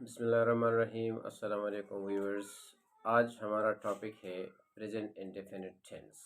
बिस्मिल्लाहिर्रहमानिर्रहीम। अस्सलाम वालेकुम व्यूअर्स। आज हमारा टॉपिक है प्रेजेंट इंडेफिनिट टेंस।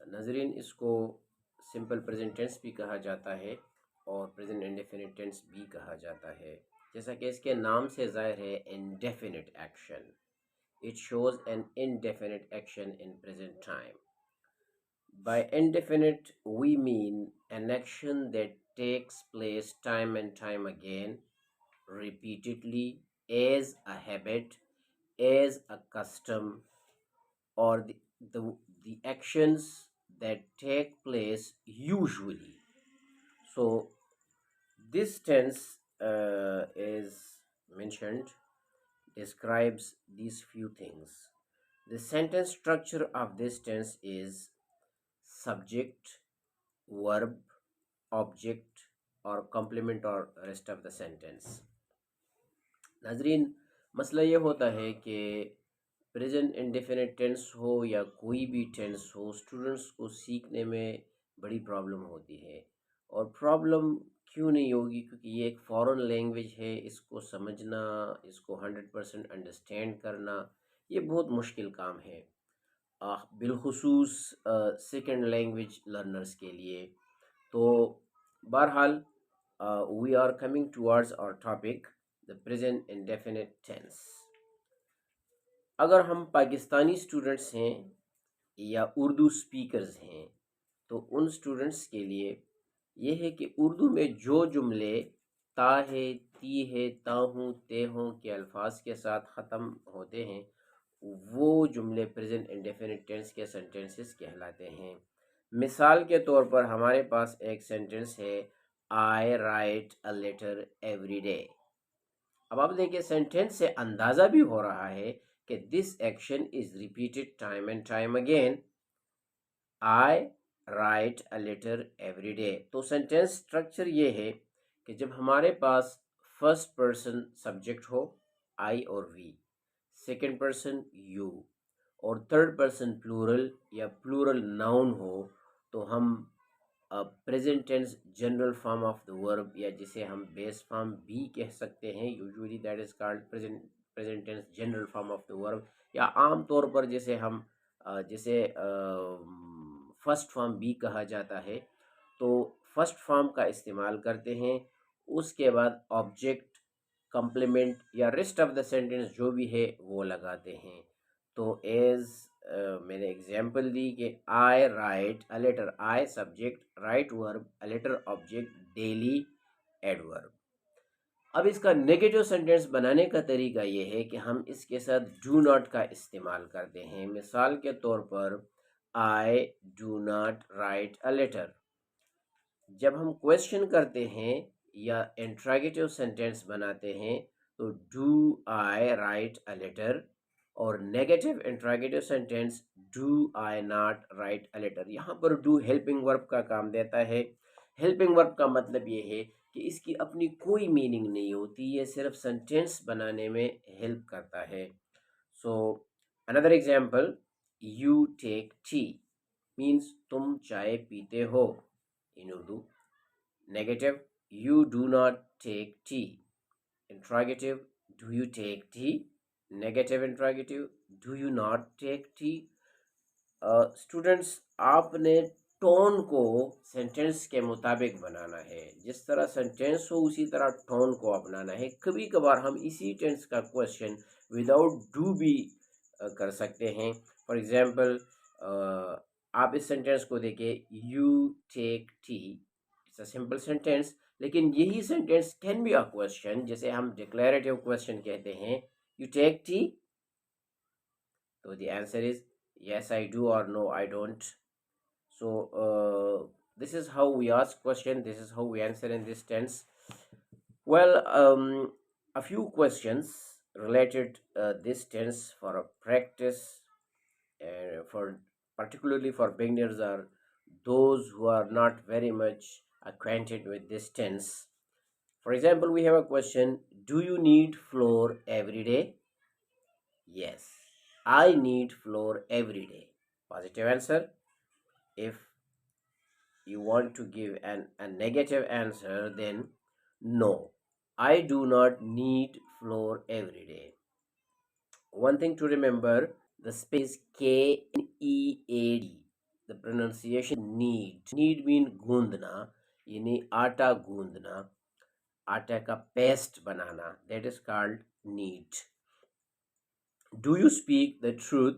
नजरीन, इसको सिंपल प्रेजेंट टेंस भी कहा जाता है और प्रेजेंट इंडेफिनिट टेंस भी कहा जाता है। जैसा कि इसके नाम से ज़ाहिर है, indefinite action. It shows N indefinite action in present time. By indefinite, we mean an action that takes place time and time again, repeatedly, as a habit, as a custom, or the actions that take place usually. So, this tense is mentioned, describes these few things. The sentence structure of this tense is subject, verb, object और complement और rest of the sentence. नाजरीन, मसला ये होता है कि present indefinite tense हो या कोई भी टेंस हो, स्टूडेंट्स को सीखने में बड़ी प्रॉब्लम होती है। और प्रॉब्लम क्यों नहीं होगी? क्योंकि ये एक फॉरेन लैंग्वेज है। इसको समझना, इसको 100% अंडरस्टैंड करना, ये बहुत मुश्किल काम है, बिलखुसूस सेकेंड लैंग्वेज लर्नर्स के लिए। तो बहरहाल, we are coming towards our topic, the present indefinite tense. अगर हम पाकिस्तानी स्टूडेंट्स हैं या उर्दू स्पीकर्स हैं, तो उन स्टूडेंट्स के लिए ये है कि उर्दू में जो जुमले ता है, ती है, ता हूँ, ते हूँ के अल्फाज के साथ ख़त्म होते हैं, वो जुमले प्रेजेंट इंडेफिनिट टेंस के सेंटेंसेस कहलाते हैं। मिसाल के तौर पर हमारे पास एक सेंटेंस है, I write a letter every day. अब आप देखिए, सेंटेंस से अंदाज़ा भी हो रहा है कि this action is repeated time and time again. I write a letter every day. तो सेंटेंस स्ट्रक्चर ये है कि जब हमारे पास फर्स्ट पर्सन सब्जेक्ट हो, आई और वी, सेकेंड पर्सन यू, और थर्ड पर्सन प्लूरल या प्लूरल नाउन हो, तो हम present tense general form of the verb, या जिसे हम बेस फॉर्म भी कह सकते हैं, usually that is called present tense general form of the verb, या आम तौर पर जैसे हम जैसे फर्स्ट फॉर्म भी कहा जाता है, तो फर्स्ट फॉर्म का इस्तेमाल करते हैं। उसके बाद ऑब्जेक्ट, कम्प्लीमेंट या रेस्ट ऑफ द सेंटेंस जो भी है वो लगाते हैं। तो एज मैंने एग्जांपल दी कि I write a letter, I subject, write verb, a letter object, daily adverb. अब इसका नेगेटिव सेंटेंस बनाने का तरीका ये है कि हम इसके साथ डू नॉट का इस्तेमाल करते हैं। मिसाल के तौर पर, I do not write a letter. जब हम क्वेश्चन करते हैं या इंट्रोगेटिव सेंटेंस बनाते हैं, तो do I write a letter, और negative interrogative sentence, do I not write a letter. यहाँ पर डू हेल्पिंग वर्ब का काम देता है। हेल्पिंग वर्ब का मतलब ये है कि इसकी अपनी कोई मीनिंग नहीं होती, ये सिर्फ सेंटेंस बनाने में हेल्प करता है। So another example, you take tea means तुम चाय पीते हो in Urdu. Negative, you do not take tea. Interrogative, do you take tea? Negative interrogative, do you not take tea? Students, आपने टोन को सेंटेंस के मुताबिक बनाना है। जिस तरह सेंटेंस हो उसी तरह टोन को अपनाना है। कभी कभार हम इसी टेंस का क्वेश्चन विदाउट डू भी कर सकते हैं। फॉर एग्जांपल, आप इस सेंटेंस को देखिए, you take tea, it's a simple sentence, लेकिन यही sentence can be a question, जिसे हम डिक्लेरेटिव क्वेश्चन कहते हैं। यू टेक टी, तो the answer is yes I do or no I don't. So this is how we ask question, this is how we answer in this tense. Well, a few questions related this tense for a practice, for particularly for beginners or those who are not very much acquainted with this tense. For example, we have a question, do you need flour every day? Yes, I need flour every day. Positive answer. If you want to give a negative answer, then no, I do not need flour every day. One thing to remember, the spelling is K-N-E-A-D. The pronunciation need. Need mean gundna, यानी आटा गूंदना, आटा का paste banana. That is called need. Do you speak the truth?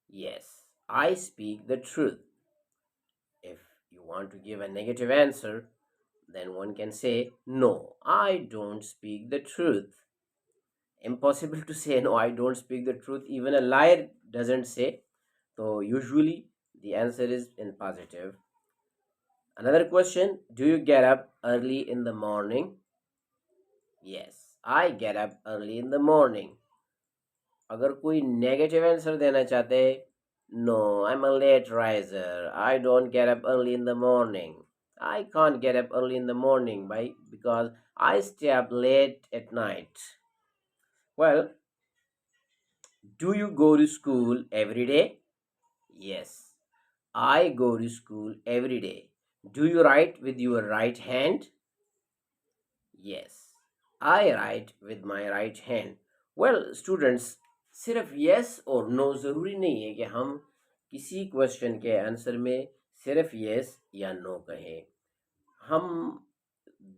Yes, I speak the truth. If you want to give a negative answer, then one can say, no, I don't speak the truth. Impossible to say, no, I don't speak the truth. Even a liar doesn't say. So, usually the answer is in positive. Another question, do you get up early in the morning? Yes, I get up early in the morning. अगर कोई negative answer देना चाहते, no, I'm a late riser. I don't get up early in the morning. I can't get up early in the morning because I stay up late at night. Well, do you go to school every day? Yes, I go to school every day. Do you write with your right hand? Yes, I write with my right hand. Well, students, सिर्फ yes और no ज़रूरी नहीं है कि हम किसी question के answer में सिर्फ yes या no कहें. हम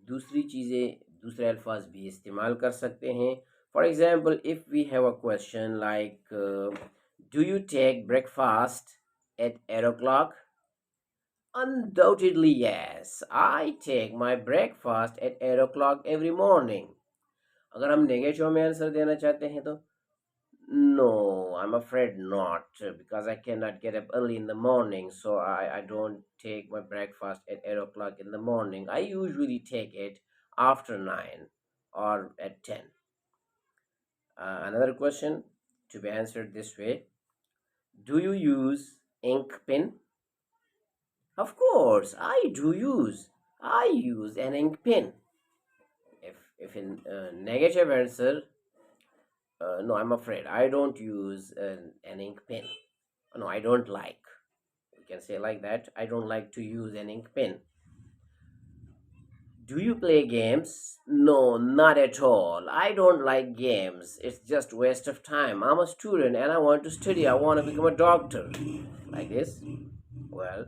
दूसरी चीज़ें, दूसरे अल्फाज भी इस्तेमाल कर सकते हैं. For example, if we have a question like, do you take breakfast at 8 o'clock? Undoubtedly, yes. I take my breakfast at 8 o'clock every morning. अगर हम नेगेटिव में आंसर देना चाहते हैं तो no, I'm afraid not, because I cannot get up early in the morning, so I don't take my breakfast at 8 o'clock in the morning. I usually take it after 9 or at 10. Another question to be answered this way. Do you use ink pen? Of course, I do use. I use an ink pen. If in negative answer, no, I'm afraid I don't use an ink pen. No, I don't like. We can say like that. I don't like to use an ink pen. Do you play games? No, not at all. I don't like games. It's just waste of time. I'm a student and I want to study. I want to become a doctor. Like this. Well,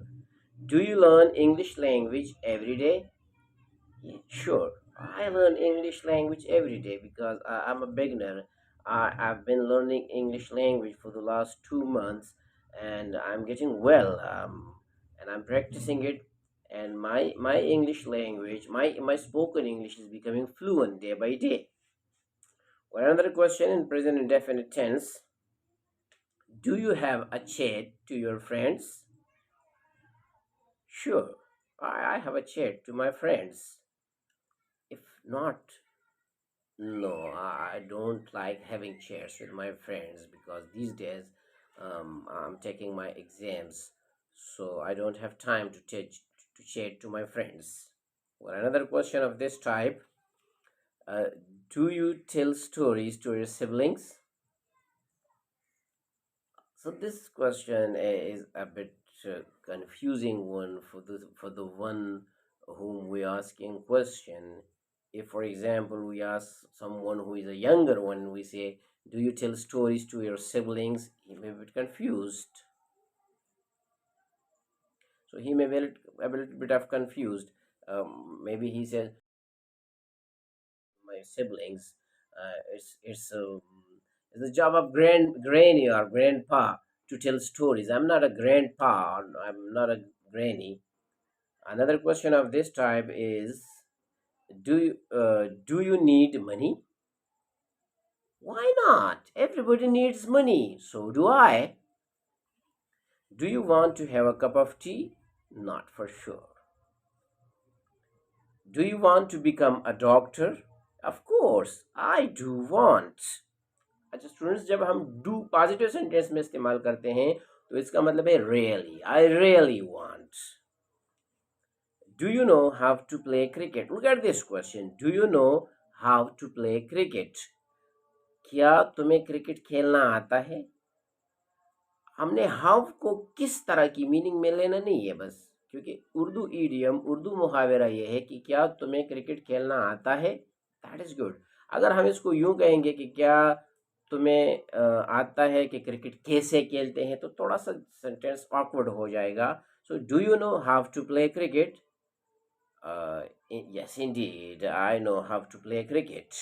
do you learn English language every day? Yeah, sure. I learn English language every day because I'm a beginner. I've been learning English language for the last 2 months and I'm getting well. And I'm practicing it. And my English language, my spoken English is becoming fluent day by day. Well, another question in present indefinite tense. Do you have a chat to your friends? Sure. I have a chat to my friends. If not, no, I don't like having chats with my friends because these days I'm taking my exams, so I don't have time to chat to my friends. Well, another question of this type: uh, do you tell stories to your siblings? So this question is a bit confusing one for the one whom we asking question. If, for example, we ask someone who is a younger one, we say, "Do you tell stories to your siblings?" He may be confused. So he may be a little bit of confused. Maybe he says, "My siblings, it's the job of granny or grandpa to tell stories. I'm not a grandpa, or I'm not a granny." Another question of this type is, do you need money? Why not? Everybody needs money. So do I. Do you want to have a cup of tea? Not for sure. Do you want to become a doctor? Of course, I do want. अच्छा students, जब हम do positive sentence में इस्तेमाल करते हैं तो इसका मतलब है really. I really want. Do you know how to play cricket? Look at this question. Do you know how to play cricket? क्या तुम्हें क्रिकेट खेलना आता है? हमने हाउ को किस तरह की मीनिंग में लेना नहीं है बस, क्योंकि उर्दू ईडियम, उर्दू मुहावरा ये है कि क्या तुम्हें क्रिकेट खेलना आता है, दैट इज गुड। अगर हम इसको यूं कहेंगे कि क्या तुम्हें आता है कि क्रिकेट कैसे खेलते हैं, तो थोड़ा सा सेंटेंस ऑकवर्ड हो जाएगा। So do you know how to play cricket? Yes, indeed, I know how to play cricket.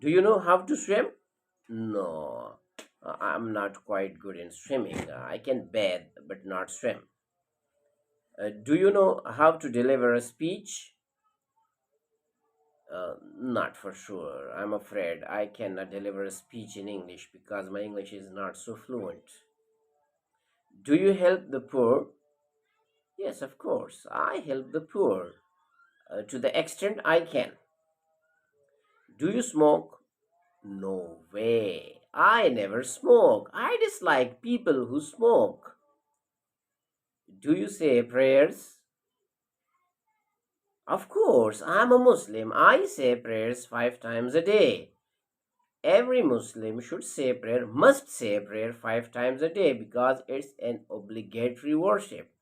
Do you know how to swim? No, I'm not quite good in swimming. I can bathe but not swim. Do you know how to deliver a speech? Not for sure. I'm afraid I cannot deliver a speech in English because my English is not so fluent. Do you help the poor? Yes, of course. I help the poor to the extent I can. Do you smoke? No way. I never smoke. I dislike people who smoke. Do you say prayers? Of course, I'm a Muslim. I say prayers 5 times a day. Every Muslim should say prayer, must say prayer 5 times a day because it's an obligatory worship.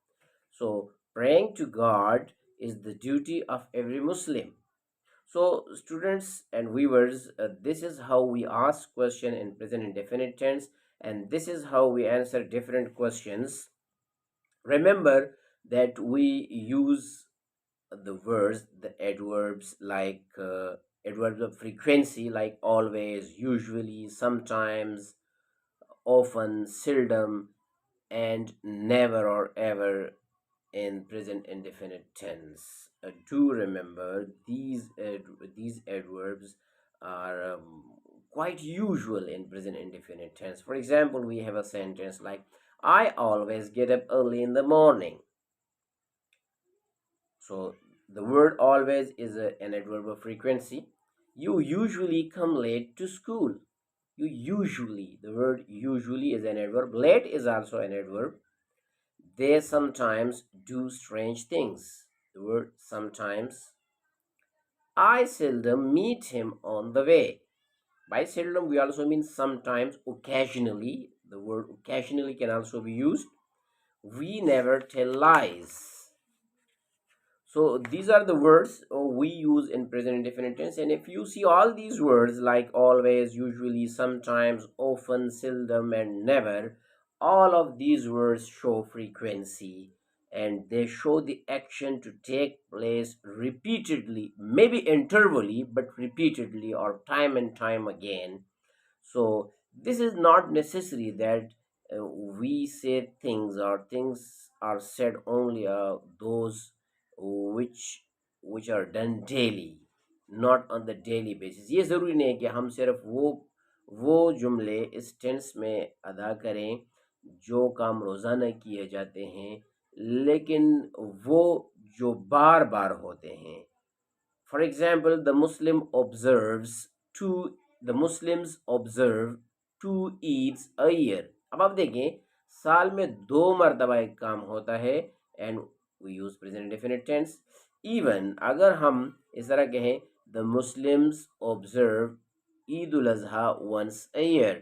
So, praying to God is the duty of every Muslim. So, students and viewers, this is how we ask question in present indefinite tense, and this is how we answer different questions. Remember that we use the words, the adverbs like adverbs of frequency like always, usually, sometimes, often, seldom, and never or ever in present indefinite tense. Do remember these adverbs are quite usual in present indefinite tense. For example, we have a sentence like I always get up early in the morning. So the word always is an adverb of frequency. You usually come late to school. You usually, the word usually is an adverb. Late is also an adverb. They sometimes do strange things. The word sometimes. I seldom meet him on the way. By seldom, we also mean sometimes, occasionally. The word occasionally can also be used. We never tell lies. So these are the words we use in present indefinite tense. And if you see all these words like always, usually, sometimes, often, seldom, and never, all of these words show frequency and they show the action to take place repeatedly, maybe intervally, but repeatedly or time and time again. So this is not necessary that we say things or things are said only those which which are done daily, not on the daily basis. ये ज़रूरी नहीं है कि हम सिर्फ वो जुमले इस टेंस में अदा करें जो काम रोज़ाना किए जाते हैं, लेकिन वो जो बार बार होते हैं। For example, the Muslims observe 2 Eids a year. अब आप देखें, साल में 2 मरतबा एक काम होता है and we use present indefinite tense. Even अगर हम इस तरह कहें, the Muslims observe Eid ul Azha once a year,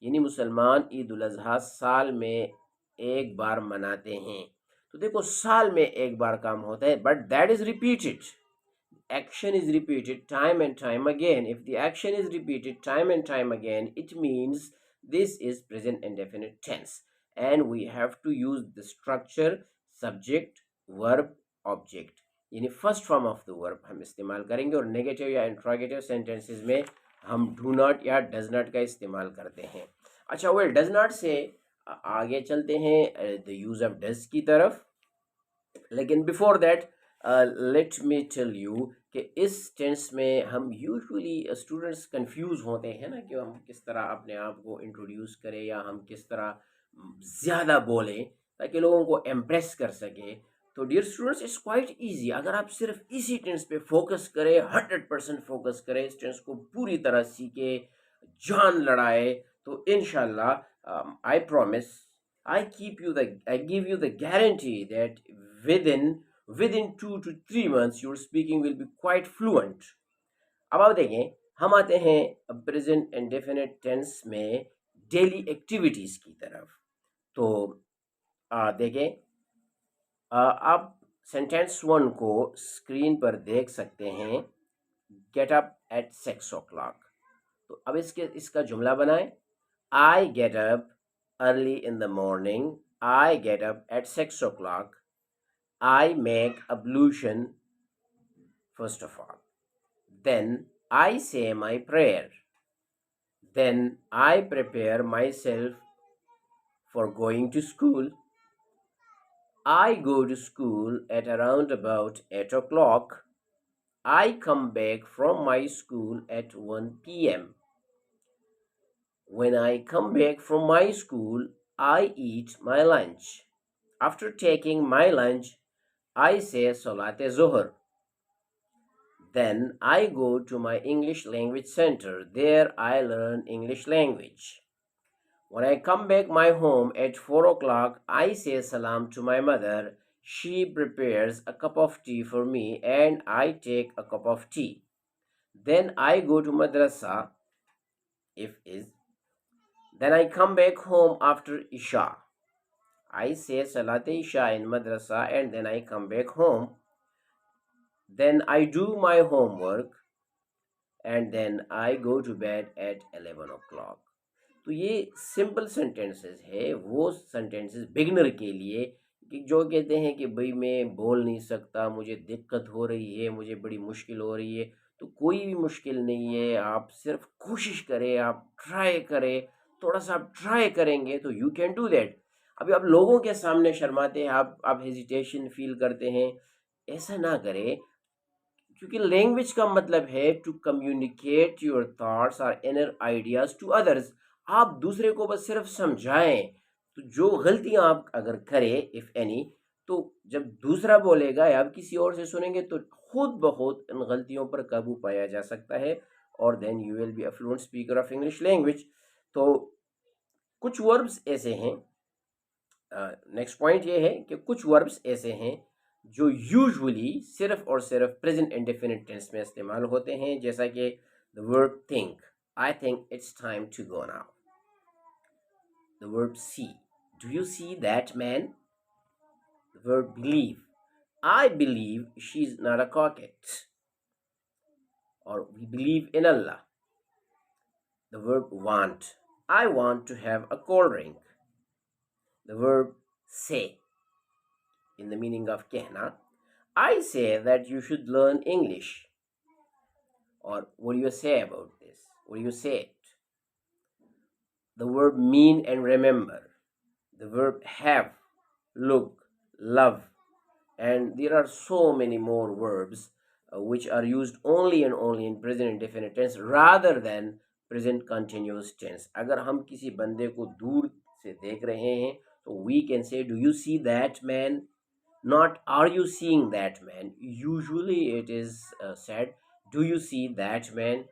यानी मुसलमान ईद उल अजहा साल में एक बार मनाते हैं। तो देखो, साल में एक बार काम होता है, but that is repeated. Action is repeated time and time again. If the action is repeated time and time again, it means this is present indefinite tense. And we have to use the structure subject, verb, object. यानी first form of the verb हम इस्तेमाल करेंगे और negative या interrogative sentences में हम do not या does not का इस्तेमाल करते हैं। अच्छा, वेल, डज नॉट से आगे चलते हैं द यूज ऑफ डज की तरफ, लेकिन before that let me tell you कि इस टेंस में हम यूजुअली स्टूडेंट्स कंफ्यूज होते हैं ना कि हम किस तरह अपने आप को इंट्रोड्यूस करें या हम किस तरह ज़्यादा बोलें ताकि लोगों को इम्प्रेस कर सके। तो dear students, it's quite easy. अगर आप सिर्फ इसी टेंस पे फोकस करें, 100% फोकस करें, इस टेंस को पूरी तरह सीखे, जान लड़ाए, तो इंशाल्लाह I promise, I give you the guarantee that within 2 to 3 months your speaking will be quite fluent. अब आप देखें, हम आते हैं प्रेजेंट इंडेफिनिट टेंस में डेली एक्टिविटीज की तरफ। तो देखें, आप सेंटेंस वन को स्क्रीन पर देख सकते हैं, गेट अप एट 6 o'clock। तो अब इसका जुमला बनाएं। I get up early in the morning, I get up at 6 o'clock, I make ablution first of all. Then I say my prayer. Then I prepare myself for going to school. I go to school at around about 8 o'clock. I come back from my school at 1 p.m. When I come back from my school, I eat my lunch. After taking my lunch, I say Salat Zohar. Then I go to my English language center. There I learn English language. When I come back my home at 4 o'clock, I say salam to my mother. She prepares a cup of tea for me and I take a cup of tea. Then I go to madrasa, if is. Then I come back home after Isha. I say Salat Isha in madrasa and then I come back home. Then I do my homework and then I go to bed at 11 o'clock. तो ये simple sentences है, वो sentences beginner के लिए कि जो कहते हैं कि भाई मैं बोल नहीं सकता, मुझे दिक्कत हो रही है, मुझे बड़ी मुश्किल हो रही है। तो कोई भी मुश्किल नहीं है, आप सिर्फ कोशिश करें, आप ट्राई करें, थोड़ा सा आप ट्राई करेंगे तो यू कैन डू दैट। अभी आप लोगों के सामने शर्माते हैं, आप हेजिटेशन फील करते हैं, ऐसा ना करें, क्योंकि लैंग्वेज का मतलब है टू कम्युनिकेट योर थॉट्स और इनर आइडियाज टू अदर्स। आप दूसरे को बस सिर्फ समझाएं। तो जो गलतियां आप अगर करें इफ एनी, तो जब दूसरा बोलेगा या आप किसी और से सुनेंगे तो खुद ब खुद इन गलतियों पर काबू पाया जा सकता है, और then you will be a fluent speaker of English language. तो कुछ वर्ब्स ऐसे हैं, नेक्स्ट पॉइंट ये है कि कुछ वर्ब्स ऐसे हैं जो यूजुअली सिर्फ और सिर्फ प्रेजेंट इंडेफिनिट टेंस में इस्तेमाल होते हैं, जैसा कि the verb think, I think it's time to go now. The verb see, do you see that man. The verb believe, I believe she is not a coquette, और we believe in Allah. The verb want, I want to have a cold drink. The verb say, in the meaning of कहना, I say that you should learn English. Or what do you say about this? What do you say it? The verb mean and remember. The verb have, look, love. And there are so many more verbs which are used only and only in present indefinite tense rather than present continuous tense. अगर हम किसी बंदे को दूर से देख रहे हैं तो we can say, do you see that man? Not are you seeing that man. Usually it is said, do you see that man?